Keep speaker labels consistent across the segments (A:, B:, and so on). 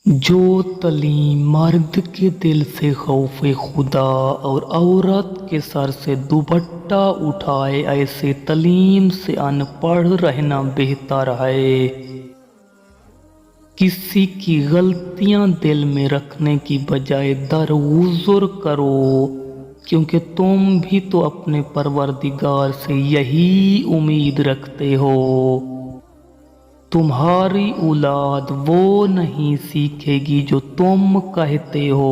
A: जो तालीम मर्द के दिल से खौफ खुदा और औरत के सर से दुपट्टा उठाए, ऐसे तालीम से अनपढ़ रहना बेहतर है। किसी की गलतियां दिल में रखने की बजाय दरगुजर करो, क्योंकि तुम भी तो अपने परवरदिगार से यही उम्मीद रखते हो। तुम्हारी औलाद वो नहीं सीखेगी जो तुम कहते हो,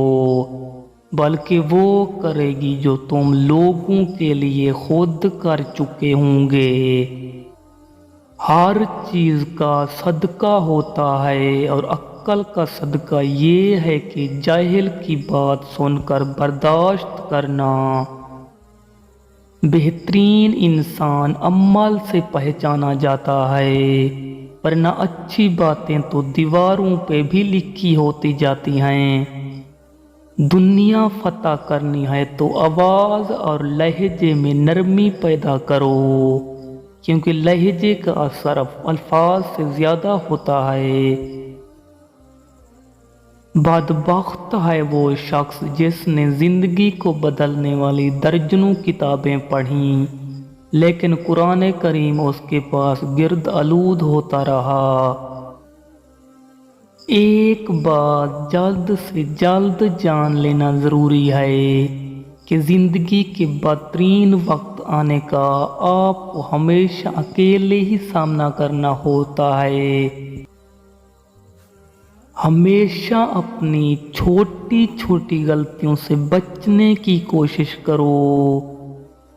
A: बल्कि वो करेगी जो तुम लोगों के लिए खुद कर चुके होंगे। हर चीज का सदका होता है और अक्ल का सदका ये है कि जाहिल की बात सुनकर बर्दाश्त करना। बेहतरीन इंसान अमल से पहचाना जाता है, वरना अच्छी बातें तो दीवारों पे भी लिखी होती जाती हैं। दुनिया फतह करनी है तो आवाज़ और लहजे में नरमी पैदा करो, क्योंकि लहजे का असर अल्फाज से ज़्यादा होता है। बदबख्त है वो शख्स जिसने ज़िंदगी को बदलने वाली दर्जनों किताबें पढ़ीं, लेकिन कुरान करीम उसके पास गिर्द आलूद होता रहा। एक बात जल्द से जल्द जान लेना ज़रूरी है कि ज़िंदगी के बदतरीन वक्त आने का आपको हमेशा अकेले ही सामना करना होता है। हमेशा अपनी छोटी छोटी गलतियों से बचने की कोशिश करो,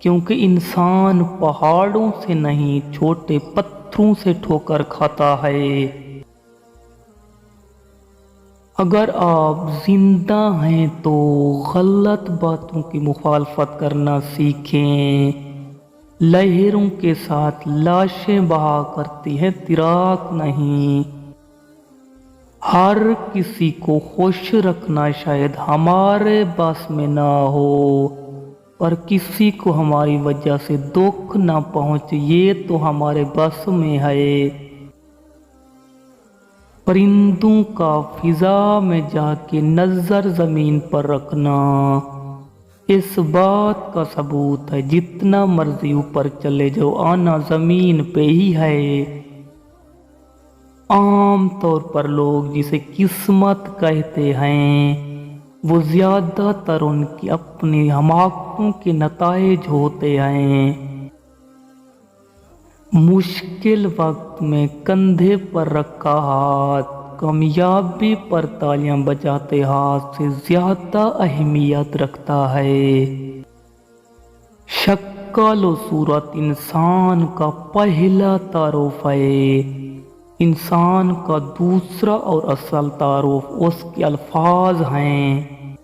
A: क्योंकि इंसान पहाड़ों से नहीं छोटे पत्थरों से ठोकर खाता है। अगर आप जिंदा हैं तो गलत बातों की मुखालफत करना सीखें। लहरों के साथ लाशें बहा करती हैं, तिराक नहीं। हर किसी को खुश रखना शायद हमारे बस में ना हो, पर किसी को हमारी वजह से दुख ना पहुंचे ये तो हमारे बस में है। परिंदों का फिजा में जाके नजर जमीन पर रखना इस बात का सबूत है, जितना मर्जी ऊपर चले जाओ आना जमीन पे ही है। आम तौर पर लोग जिसे किस्मत कहते हैं, वो ज्यादातर उनकी अपनी हमाकों के नताइज होते हैं। मुश्किल वक्त में कंधे पर रखा हाथ कामयाबी पर तालियां बजाते हाथ से ज्यादा अहमियत रखता है। शक्ल व सूरत इंसान का पहला तारुफ है, इंसान का दूसरा और असल तारुफ उसके अल्फाज हैं।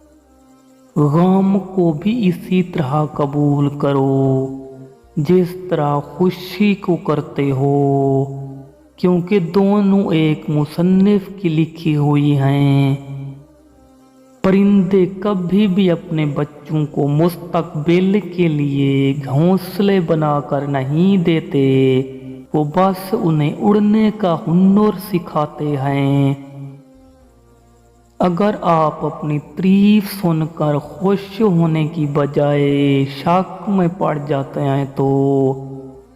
A: गम को भी इसी तरह कबूल करो जिस तरह खुशी को करते हो, क्योंकि दोनों एक मुसन्निफ की लिखी हुई हैं। परिंदे कभी भी अपने बच्चों को मुस्तकबिल के लिए घोंसले बनाकर नहीं देते, वो बस उन्हें उड़ने का हुनर सिखाते हैं। अगर आप अपनी तारीफ सुनकर खुश होने की बजाय शक में पड़ जाते हैं तो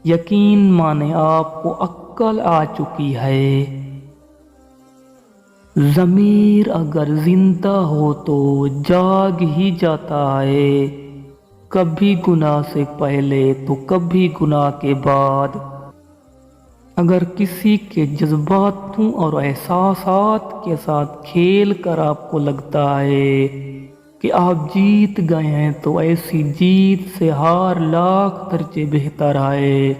A: यकीन माने आपको अक्ल आ चुकी है। ज़मीर अगर जिंदा हो तो जाग ही जाता है, कभी गुनाह से पहले तो कभी गुनाह के बाद। अगर किसी के जज्बातों और एहसासात के साथ खेल कर आपको लगता है कि आप जीत गए हैं, तो ऐसी जीत से हार लाख दर्जे बेहतर है।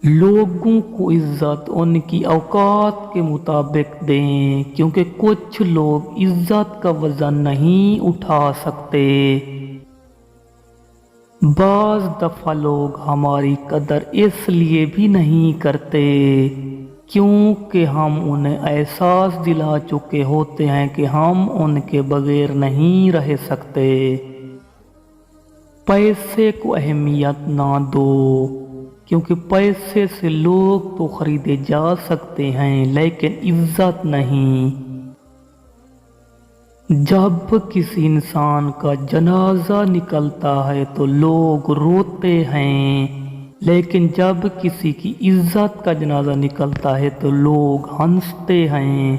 A: लोगों को इज्जत उनकी औकात के मुताबिक दें, क्योंकि कुछ लोग इज्जत का वजन नहीं उठा सकते। बाज़ दफ़ा लोग हमारी कदर इसलिए भी नहीं करते क्योंकि हम उन्हें एहसास दिला चुके होते हैं कि हम उनके बगैर नहीं रह सकते। पैसे को अहमियत ना दो, क्योंकि पैसे से लोग तो खरीदे जा सकते हैं लेकिन इज्जत नहीं। जब किसी इंसान का जनाजा निकलता है तो लोग रोते हैं, लेकिन जब किसी की इज्जत का जनाजा निकलता है तो लोग हंसते हैं।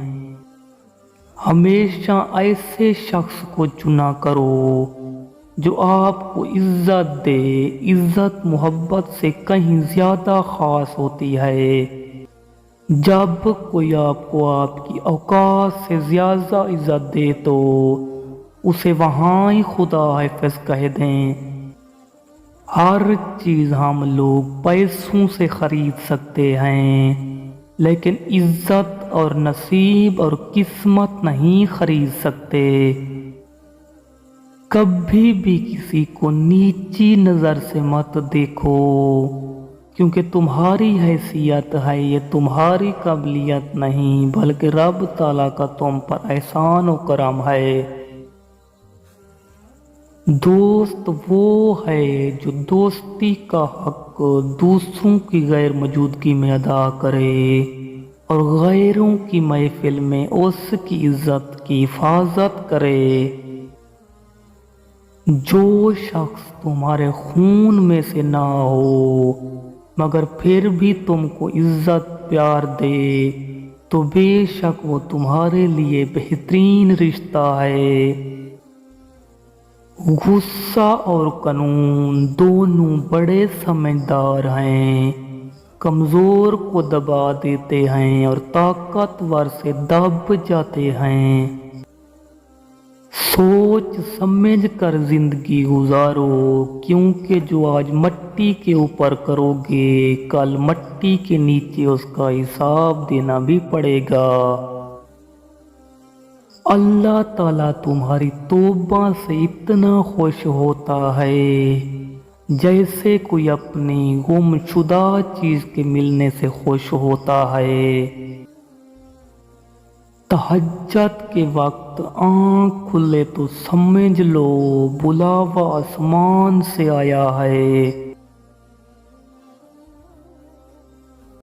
A: हमेशा ऐसे शख्स को चुना करो जो आपको इज्जत दे। इज्जत मोहब्बत से कहीं ज्यादा खास होती है। जब कोई आपको आपकी औकात से ज्यादा इज्जत दे तो उसे वहाँ ही खुदा हाफिज कह दें। हर चीज हम लोग पैसों से खरीद सकते हैं, लेकिन इज्जत और नसीब और किस्मत नहीं खरीद सकते। कभी भी किसी को नीची नजर से मत देखो, क्योंकि तुम्हारी हैसियत है, ये तुम्हारी काबिलियत नहीं बल्कि रब ताला का तुम पर एहसान और करम है। दोस्त वो है जो दोस्ती का हक दूसरों की गैर मौजूदगी में अदा करे और गैरों की महफिल में उसकी इज्जत की हिफाजत करे। जो शख्स तुम्हारे खून में से ना हो मगर फिर भी तुमको इज्जत प्यार दे तो बेशक वो तुम्हारे लिए बेहतरीन रिश्ता है। गुस्सा और कानून दोनों बड़े समझदार हैं, कमजोर को दबा देते हैं और ताकतवर से दब जाते हैं। सोच समझ कर जिंदगी गुजारो, क्योंकि जो आज मट्टी के ऊपर करोगे कल मट्टी के नीचे उसका हिसाब देना भी पड़ेगा। अल्लाह ताला तुम्हारी तौबा से इतना खुश होता है जैसे कोई अपनी गुमशुदा चीज के मिलने से खुश होता है। तहज्जुद के वक्त आँख खुले तो समझ लो बुलावा आसमान से आया है।